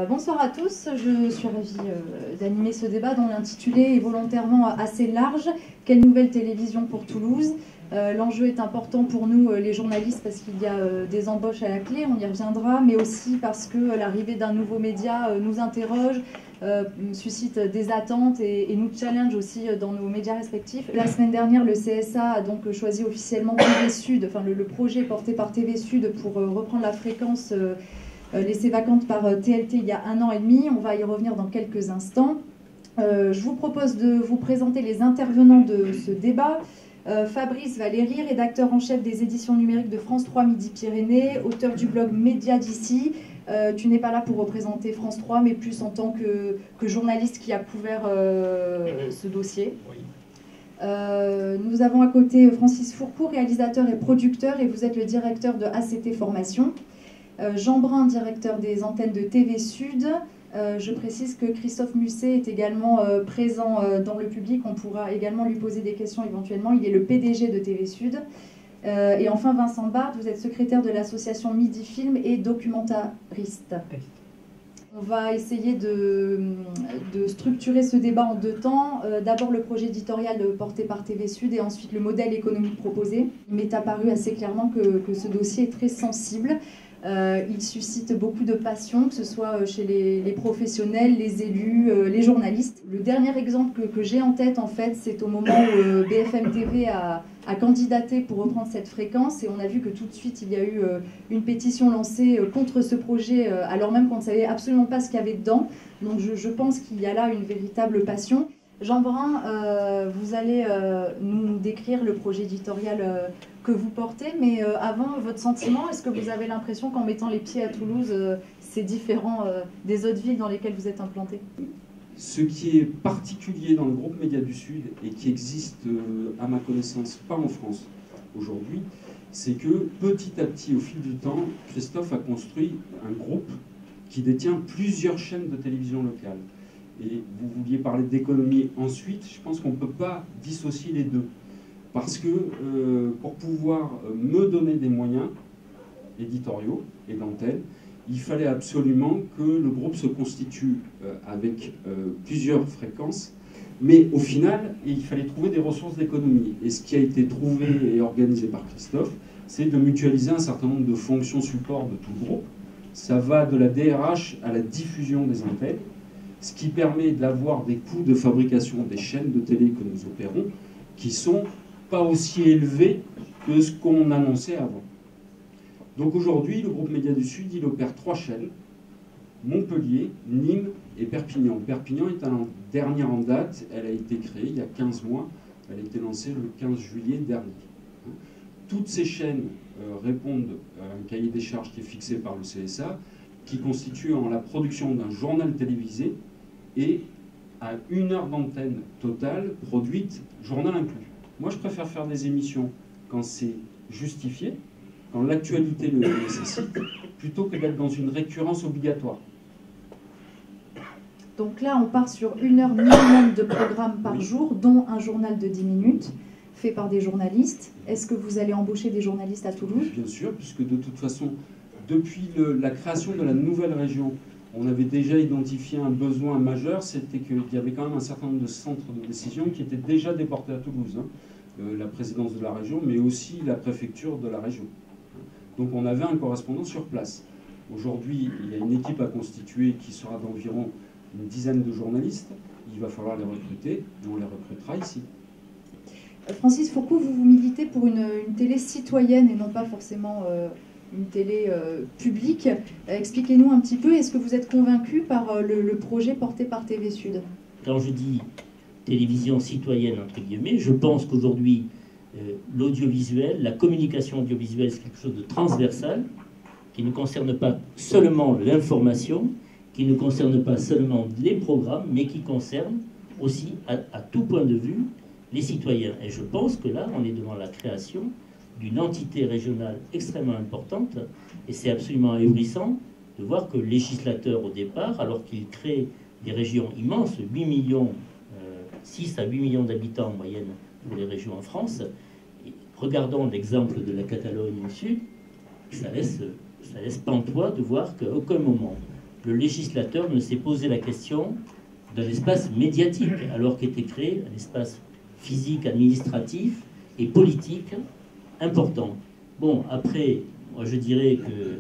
Bonsoir à tous, je suis ravie d'animer ce débat dont l'intitulé est volontairement assez large. Quelle nouvelle télévision pour Toulouse? L'enjeu est important pour nous, les journalistes, parce qu'il y a des embauches à la clé, on y reviendra, mais aussi parce que l'arrivée d'un nouveau média nous interroge, suscite des attentes et nous challenge aussi dans nos médias respectifs. La semaine dernière, le CSA a donc choisi officiellement TV Sud, enfin le projet porté par TV Sud pour reprendre la fréquence laissée vacante par TLT il y a 1 an et demi. On va y revenir dans quelques instants. Je vous propose de vous présenter les intervenants de ce débat. Fabrice Valéry, rédacteur en chef des éditions numériques de France 3 Midi-Pyrénées, auteur du blog Média d'ici. Tu n'es pas là pour représenter France 3, mais plus en tant que journaliste qui a couvert ce dossier. Oui. Nous avons à côté Francis Fourcou, réalisateur et producteur, et vous êtes le directeur de ACT Formation. Jean Brun, directeur des antennes de TV Sud. Je précise que Christophe Musset est également présent dans le public. On pourra également lui poser des questions éventuellement. Il est le PDG de TV Sud. Et enfin, Vincent Barthes, vous êtes secrétaire de l'association Midi Film et documentariste. On va essayer de structurer ce débat en 2 temps. D'abord le projet éditorial porté par TV Sud et ensuite le modèle économique proposé. Il m'est apparu assez clairement que ce dossier est très sensible. Il suscite beaucoup de passion, que ce soit chez les professionnels, les élus, les journalistes. Le dernier exemple que j'ai en tête, en fait, c'est au moment où BFM TV a candidaté pour reprendre cette fréquence, et on a vu que tout de suite, il y a eu une pétition lancée contre ce projet, alors même qu'on ne savait absolument pas ce qu'il y avait dedans. Donc je pense qu'il y a là une véritable passion. Jean Brun, vous allez nous décrire le projet éditorial que vous portez, mais avant, votre sentiment, est-ce que vous avez l'impression qu'en mettant les pieds à Toulouse, c'est différent des autres villes dans lesquelles vous êtes implanté? Ce qui est particulier dans le groupe Média du Sud, et qui existe, à ma connaissance, pas en France aujourd'hui, c'est que petit à petit, au fil du temps, Christophe a construit un groupe qui détient plusieurs chaînes de télévision locales. Et vous vouliez parler d'économie ensuite, je pense qu'on ne peut pas dissocier les deux. Parce que pour pouvoir me donner des moyens éditoriaux et d'antenne, il fallait absolument que le groupe se constitue avec plusieurs fréquences. Mais au final, il fallait trouver des ressources d'économie. Et ce qui a été trouvé et organisé par Christophe, c'est de mutualiser un certain nombre de fonctions support de tout le groupe. Ça va de la DRH à la diffusion des antennes, ce qui permet d'avoir des coûts de fabrication des chaînes de télé que nous opérons qui sont pas aussi élevés que ce qu'on annonçait avant. Donc aujourd'hui, le groupe Média du Sud, il opère 3 chaînes, Montpellier, Nîmes et Perpignan. Perpignan est la dernière en date, elle a été créée il y a 15 mois, elle a été lancée le 15 juillet dernier. Toutes ces chaînes répondent à un cahier des charges qui est fixé par le CSA, qui constitue en la production d'un journal télévisé et à 1 heure d'antenne totale produite, journal inclus. Moi, je préfère faire des émissions quand c'est justifié, quand l'actualité le nécessite, plutôt que d'être dans une récurrence obligatoire. Donc là, on part sur 1 heure minimum de programme par jour, dont un journal de 10 minutes, fait par des journalistes. Est-ce que vous allez embaucher des journalistes à Toulouse? Bien sûr, puisque de toute façon, depuis la création de la nouvelle région, on avait déjà identifié un besoin majeur, c'était qu'il y avait quand même un certain nombre de centres de décision qui étaient déjà déportés à Toulouse. La présidence de la région, mais aussi la préfecture de la région. Donc on avait un correspondant sur place. Aujourd'hui, il y a une équipe à constituer qui sera d'environ une dizaine de journalistes. Il va falloir les recruter, et on les recrutera ici. Francis Fourcou, vous militez pour une télé citoyenne et non pas forcément une télé publique. Expliquez-nous un petit peu, est-ce que vous êtes convaincu par le projet porté par TV Sud? Quand je dis télévision citoyenne, entre guillemets, je pense qu'aujourd'hui, l'audiovisuel, la communication audiovisuelle, c'est quelque chose de transversal, qui ne concerne pas seulement l'information, qui ne concerne pas seulement les programmes, mais qui concerne aussi, à tout point de vue, les citoyens. Et je pense que là, on est devant la création d'une entité régionale extrêmement importante, et c'est absolument ahurissant de voir que le législateur, au départ, alors qu'il crée des régions immenses, 8 millions, 6 à 8 millions d'habitants en moyenne pour les régions en France, et regardons l'exemple de la Catalogne au sud, ça laisse pantois de voir qu'à aucun moment, le législateur ne s'est posé la question d'un espace médiatique, alors qu'était créé un espace physique, administratif et politique important. Bon, après, moi je dirais que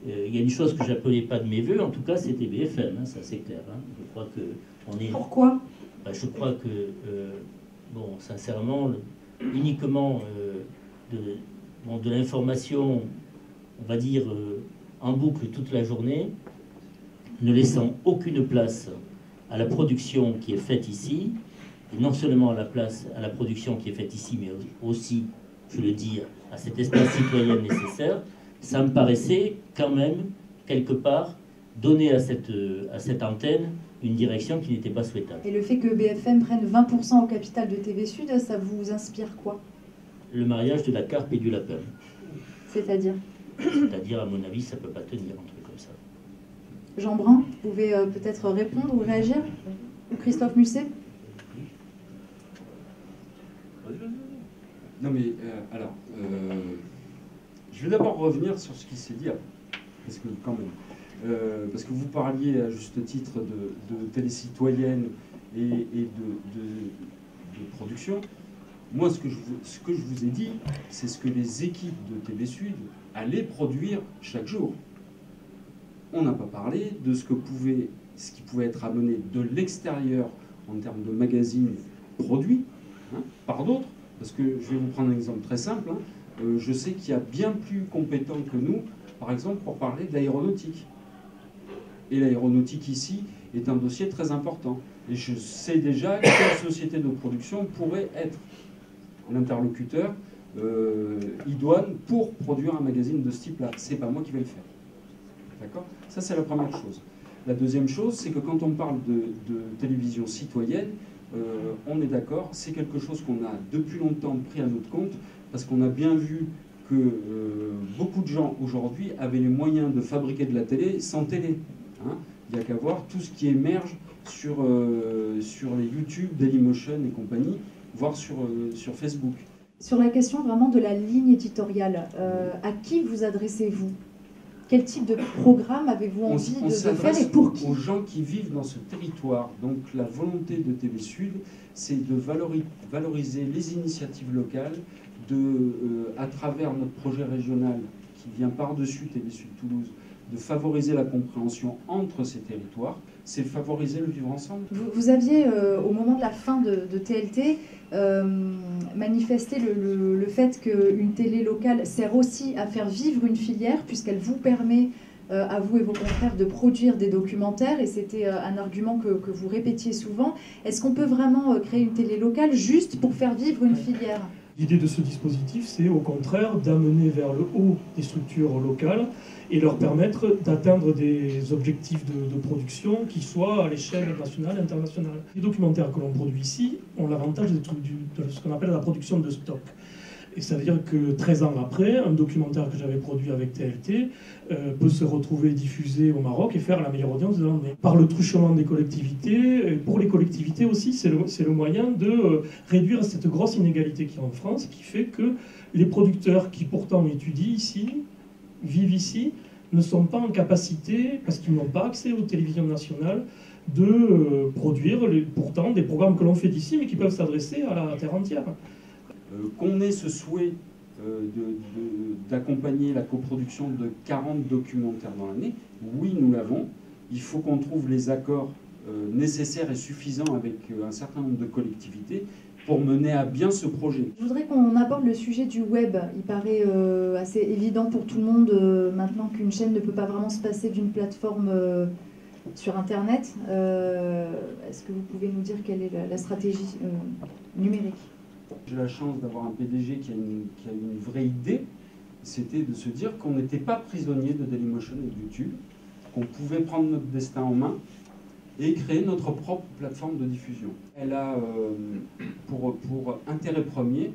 il y a une chose que je n'appelais pas de mes voeux, en tout cas c'était BFM, hein, ça c'est clair. Hein. Je crois que on est... Pourquoi? Je crois que, bon, sincèrement, uniquement de l'information, on va dire, en boucle toute la journée, ne laissant aucune place à la production qui est faite ici, et non seulement à la production qui est faite ici, mais aussi, je le dis, à cet espace citoyen nécessaire, ça me paraissait quand même, quelque part, donner à cette antenne une direction qui n'était pas souhaitable. Et le fait que BFM prenne 20% au capital de TV Sud, ça vous inspire quoi? Le mariage de la carpe et du lapin. C'est-à-dire? C'est-à-dire, à mon avis, ça ne peut pas tenir un truc comme ça. Jean Brun, vous pouvez peut-être répondre ou réagir? Ou Christophe Musset? Non mais, alors, je vais d'abord revenir sur ce qui s'est dit, parce que quand même, parce que vous parliez à juste titre de télé citoyenne et de production. Moi, ce que je vous ai dit, c'est ce que les équipes de TV Sud allaient produire chaque jour. On n'a pas parlé de ce qui pouvait être amené de l'extérieur en termes de magazines produits, hein, par d'autres. Parce que je vais vous prendre un exemple très simple. Hein. Je sais qu'il y a bien plus compétents que nous, par exemple, pour parler de l'aéronautique. Et l'aéronautique ici est un dossier très important. Et je sais déjà quelle société de production pourrait être l'interlocuteur idoine pour produire un magazine de ce type-là. C'est pas moi qui vais le faire. D'accord? Ça, c'est la première chose. La deuxième chose, c'est que quand on parle de télévision citoyenne, on est d'accord, c'est quelque chose qu'on a depuis longtemps pris à notre compte, parce qu'on a bien vu que beaucoup de gens aujourd'hui avaient les moyens de fabriquer de la télé sans télé. Hein. Il n'y a qu'à voir tout ce qui émerge sur les YouTube, Dailymotion et compagnie, voire sur Facebook. Sur la question vraiment de la ligne éditoriale, à qui vous adressez-vous? Quel type de programme avez-vous envie de faire et pour qui? Aux gens qui vivent dans ce territoire. Donc la volonté de TV Sud, c'est de valoriser les initiatives locales, à travers notre projet régional qui vient par-dessus TV Sud Toulouse, de favoriser la compréhension entre ces territoires, c'est favoriser le vivre ensemble. Vous aviez, au moment de la fin de TLT, manifesté le fait qu'une télé locale sert aussi à faire vivre une filière, puisqu'elle vous permet, à vous et vos confrères, de produire des documentaires, et c'était un argument que vous répétiez souvent. Est-ce qu'on peut vraiment créer une télé locale juste pour faire vivre une filière? L'idée de ce dispositif, c'est au contraire d'amener vers le haut des structures locales et leur permettre d'atteindre des objectifs de production qui soient à l'échelle nationale et internationale. Les documentaires que l'on produit ici ont l'avantage de ce qu'on appelle la production de stock. Et ça veut dire que 13 ans après, un documentaire que j'avais produit avec TLT peut se retrouver diffusé au Maroc et faire la meilleure audience de l'année. Par le truchement des collectivités, et pour les collectivités aussi, c'est le moyen de réduire cette grosse inégalité qu'il y a en France, qui fait que les producteurs qui pourtant étudient ici, vivent ici, ne sont pas en capacité, parce qu'ils n'ont pas accès aux télévisions nationales, de produire pourtant des programmes que l'on fait d'ici, mais qui peuvent s'adresser à la terre entière. Qu'on ait ce souhait d'accompagner la coproduction de 40 documentaires dans l'année, oui, nous l'avons. Il faut qu'on trouve les accords nécessaires et suffisants avec un certain nombre de collectivités pour mener à bien ce projet. Je voudrais qu'on aborde le sujet du web. Il paraît assez évident pour tout le monde maintenant qu'une chaîne ne peut pas vraiment se passer d'une plateforme sur Internet. Est-ce que vous pouvez nous dire quelle est la stratégie numérique? J'ai la chance d'avoir un PDG qui a une vraie idée, c'était de se dire qu'on n'était pas prisonnier de Dailymotion et de YouTube, qu'on pouvait prendre notre destin en main et créer notre propre plateforme de diffusion. Elle a pour intérêt premier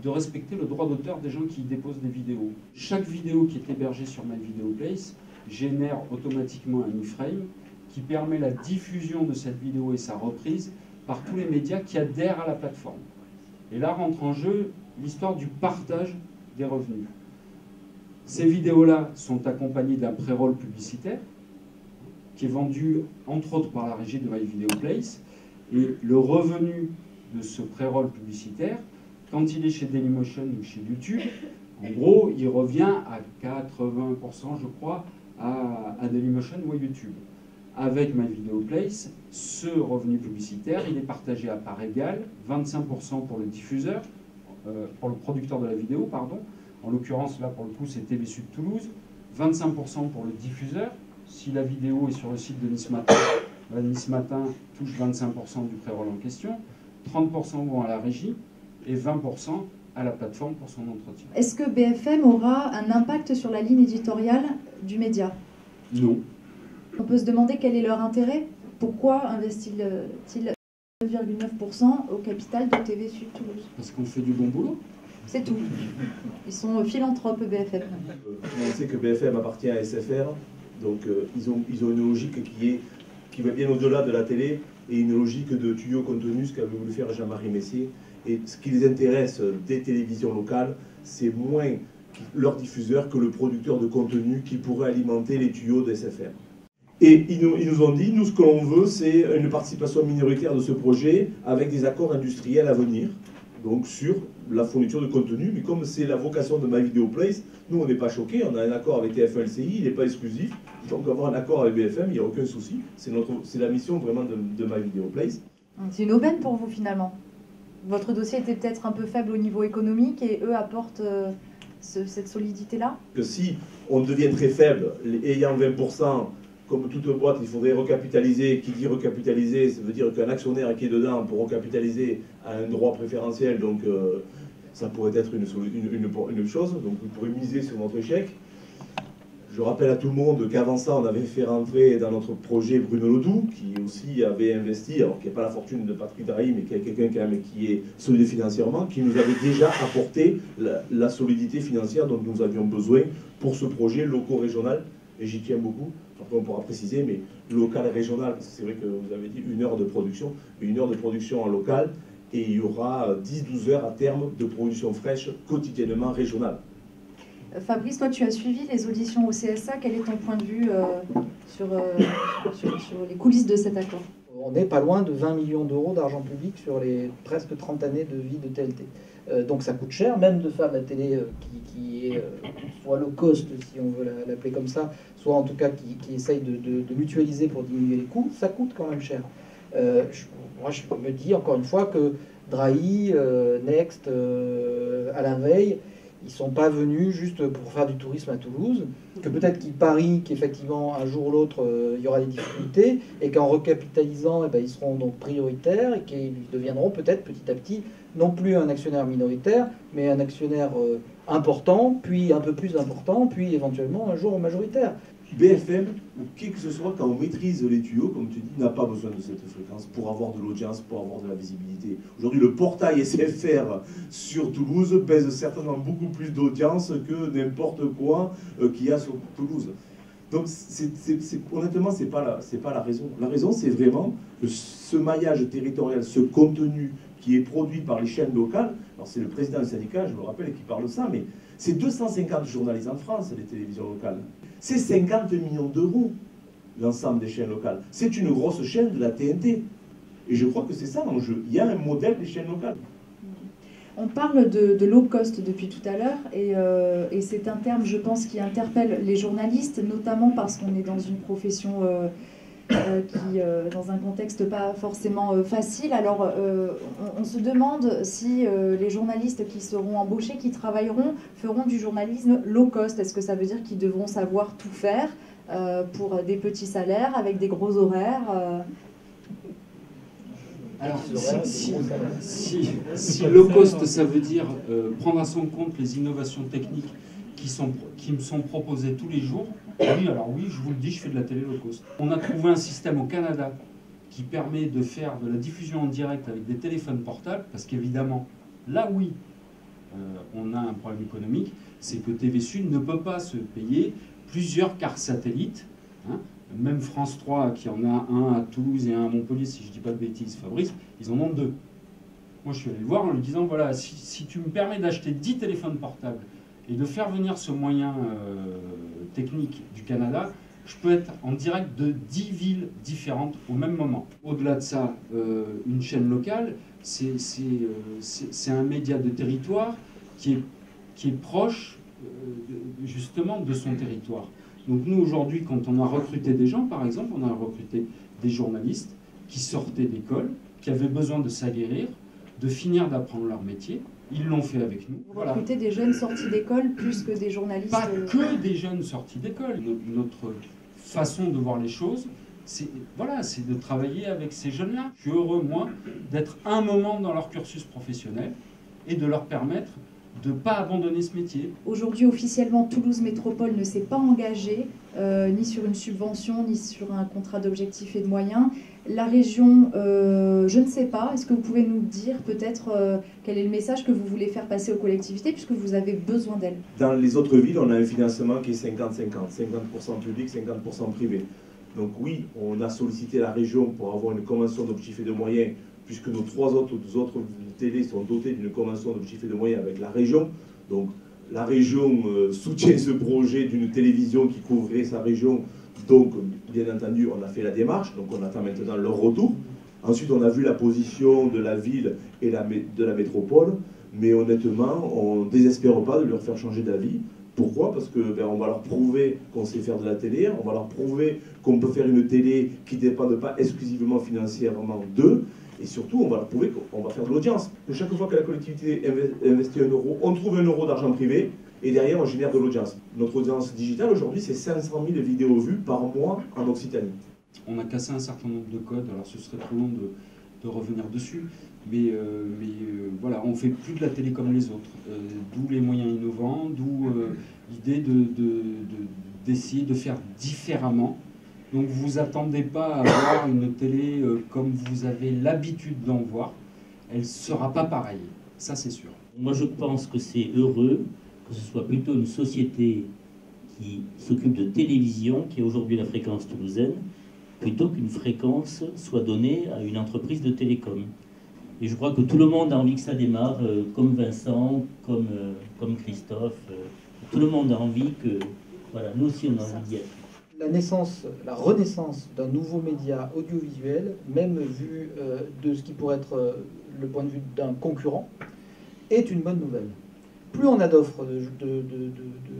de respecter le droit d'auteur des gens qui y déposent des vidéos. Chaque vidéo qui est hébergée sur MyVideoPlace génère automatiquement un iframe qui permet la diffusion de cette vidéo et sa reprise par tous les médias qui adhèrent à la plateforme. Et là rentre en jeu l'histoire du partage des revenus. Ces vidéos-là sont accompagnées d'un pré-roll publicitaire qui est vendu entre autres par la régie de My Video Place. Et le revenu de ce pré-roll publicitaire, quand il est chez Dailymotion ou chez YouTube, en gros, il revient à 80%, je crois, à Dailymotion ou à YouTube. Avec My Video Place, ce revenu publicitaire, il est partagé à part égale, 25% pour le diffuseur, pour le producteur de la vidéo, pardon. En l'occurrence, là, pour le coup, c'est TV Sud Toulouse. 25% pour le diffuseur. Si la vidéo est sur le site de Nice Matin, Nice Matin touche 25% du pré-roll en question. 30% vont à la régie et 20% à la plateforme pour son entretien. Est-ce que BFM aura un impact sur la ligne éditoriale du média? Non. On peut se demander quel est leur intérêt. Pourquoi investissent-ils 9,9% au capital de TV Sud Toulouse? Parce qu'on fait du bon boulot. C'est tout. Ils sont philanthropes BFM. On sait que BFM appartient à SFR, donc ils ont une logique qui va bien au-delà de la télé et une logique de tuyau contenu, ce qu'avait voulu faire Jean-Marie Messier. Et ce qui les intéresse des télévisions locales, c'est moins leur diffuseur que le producteur de contenu qui pourrait alimenter les tuyaux de SFR. Et ils nous ont dit, nous ce que l'on veut, c'est une participation minoritaire de ce projet avec des accords industriels à venir, donc sur la fourniture de contenu. Mais comme c'est la vocation de My Video Place, nous on n'est pas choqués, on a un accord avec TF1 LCI, il n'est pas exclusif, donc avoir un accord avec BFM, il n'y a aucun souci. C'est la mission vraiment de My Video Place. C'est une aubaine pour vous finalement. Votre dossier était peut-être un peu faible au niveau économique et eux apportent cette solidité-là. Que si on devient très faible, ayant 20%, comme toute boîte, il faudrait recapitaliser. Qui dit recapitaliser, ça veut dire qu'un actionnaire qui est dedans pour recapitaliser a un droit préférentiel, donc ça pourrait être une chose. Donc vous pourrez miser sur notre échec. Je rappelle à tout le monde qu'avant ça, on avait fait rentrer dans notre projet Bruno Ledoux, qui aussi avait investi, alors qui n'a pas la fortune de Patrick Drahi, mais qui est quelqu'un quand même qui est solide financièrement, qui nous avait déjà apporté la solidité financière dont nous avions besoin pour ce projet loco-régional, et j'y tiens beaucoup. Après, on pourra préciser, mais local et régional, parce que c'est vrai que vous avez dit 1 heure de production, mais 1 heure de production en local, et il y aura 10-12 heures à terme de production fraîche quotidiennement régionale. Fabrice, toi tu as suivi les auditions au CSA, quel est ton point de vue sur les coulisses de cet accord? On n'est pas loin de 20 millions d'euros d'argent public sur les presque 30 années de vie de TLT. Donc ça coûte cher, même de faire de la télé qui est soit low cost, si on veut l'appeler comme ça, soit en tout cas qui essaye de mutualiser pour diminuer les coûts, ça coûte quand même cher. Moi je me dis encore une fois que Drahi, Next, Alain Veil, ils ne sont pas venus juste pour faire du tourisme à Toulouse, que peut-être qu'ils parient qu'effectivement un jour ou l'autre il y aura des difficultés et qu'en recapitalisant eh ben, ils seront donc prioritaires et qu'ils deviendront peut-être petit à petit non plus un actionnaire minoritaire mais un actionnaire important, puis un peu plus important, puis éventuellement un jour majoritaire. BFM, ou qui que ce soit, quand on maîtrise les tuyaux, comme tu dis, n'a pas besoin de cette fréquence pour avoir de l'audience, pour avoir de la visibilité. Aujourd'hui, le portail SFR sur Toulouse pèse certainement beaucoup plus d'audience que n'importe quoi qu'il y a sur Toulouse. Donc, honnêtement, c'est pas la raison. La raison, c'est vraiment que ce maillage territorial, ce contenu qui est produit par les chaînes locales, alors c'est le président du syndicat, je me rappelle, qui parle de ça, mais c'est 250 journalistes en France, les télévisions locales. C'est 50 millions d'euros, l'ensemble des chaînes locales. C'est une grosse chaîne de la TNT. Et je crois que c'est ça l'enjeu. Il y a un modèle des chaînes locales. On parle de low cost depuis tout à l'heure, et c'est un terme, je pense, qui interpelle les journalistes, notamment parce qu'on est dans une profession dans un contexte pas forcément facile. Alors, on se demande si les journalistes qui seront embauchés, qui travailleront, feront du journalisme low cost. Est-ce que ça veut dire qu'ils devront savoir tout faire pour des petits salaires, avec des gros horaires Alors, si low cost, ça veut dire prendre à son compte les innovations techniques qui me sont proposées tous les jours, oui, alors oui, je vous le dis, je fais de la télé low cost. On a trouvé un système au Canada qui permet de faire de la diffusion en direct avec des téléphones portables, parce qu'évidemment, là oui, on a un problème économique, c'est que TV Sud ne peut pas se payer plusieurs cartes satellites, hein. Même France 3, qui en a un à Toulouse et un à Montpellier, si je ne dis pas de bêtises, Fabrice, ils en ont 2. Moi, je suis allé le voir en lui disant, voilà, si tu me permets d'acheter 10 téléphones portables et de faire venir ce moyen technique du Canada, je peux être en direct de 10 villes différentes au même moment. Au-delà de ça, une chaîne locale, c'est un média de territoire qui est proche justement de son territoire. Donc nous, aujourd'hui, quand on a recruté des gens, par exemple, on a recruté des journalistes qui sortaient d'école, qui avaient besoin de s'aguerrir, de finir d'apprendre leur métier. Ils l'ont fait avec nous. Vous recrutez des jeunes sortis d'école plus que des journalistes. Pas que des jeunes sortis d'école. Notre façon de voir les choses, c'est de travailler avec ces jeunes-là. Je suis heureux, moi, d'être un moment dans leur cursus professionnel et de leur permettre de ne pas abandonner ce métier. Aujourd'hui, officiellement, Toulouse Métropole ne s'est pas engagée ni sur une subvention, ni sur un contrat d'objectifs et de moyens. La région, je ne sais pas. Est-ce que vous pouvez nous dire peut-être quel est le message que vous voulez faire passer aux collectivités puisque vous avez besoin d'elles? Dans les autres villes, on a un financement qui est 50-50, 50% public, 50% privé. Donc oui, on a sollicité la région pour avoir une convention d'objectifs et de moyens, puisque nos trois autres télés sont dotées d'une convention d'objectifs et de moyens avec la région. Donc la région soutient ce projet d'une télévision qui couvrirait sa région. Donc, bien entendu, on a fait la démarche, donc on attend maintenant leur retour. Ensuite, on a vu la position de la ville et de la métropole, mais honnêtement, on ne désespère pas de leur faire changer d'avis. Pourquoi? Parce que on va leur prouver qu'on sait faire de la télé, on va leur prouver qu'on peut faire une télé qui ne dépende pas exclusivement financièrement d'eux, et surtout, on va leur prouver qu'on va faire de l'audience. Chaque fois que la collectivité investit 1 euro, on trouve 1 euro d'argent privé, et derrière, on génère de l'audience. Notre audience digitale, aujourd'hui, c'est 500 000 vidéos vues par mois en Occitanie. On a cassé un certain nombre de codes, alors ce serait trop long de revenir dessus, mais voilà, on ne fait plus de la télé comme les autres. D'où les moyens innovants, d'où l'idée d'essayer de faire différemment. Donc vous vous attendez pas à voir une télé comme vous avez l'habitude d'en voir. Elle ne sera pas pareille, ça c'est sûr. Moi je pense que c'est heureux que ce soit plutôt une société qui s'occupe de télévision, qui est aujourd'hui la fréquence toulousaine, plutôt qu'une fréquence soit donnée à une entreprise de télécom. Et je crois que tout le monde a envie que ça démarre, comme Vincent, comme Christophe. Tout le monde a envie que, voilà, nous aussi on a envie d'y être. La renaissance d'un nouveau média audiovisuel, même vu de ce qui pourrait être le point de vue d'un concurrent, est une bonne nouvelle. Plus on a d'offres de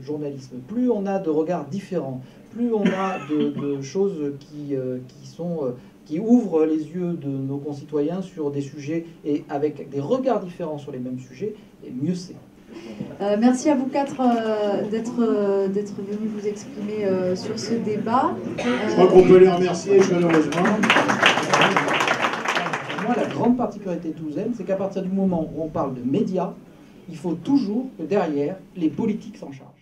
journalisme, plus on a de regards différents, plus on a de choses qui ouvrent les yeux de nos concitoyens sur des sujets et avec des regards différents sur les mêmes sujets, et mieux c'est. Merci à vous quatre d'être venus vous exprimer sur ce débat. Je crois qu'on peut les remercier chaleureusement. Pour moi, la grande particularité toulousaine, c'est qu'à partir du moment où on parle de médias, il faut toujours que derrière, les politiques s'en chargent.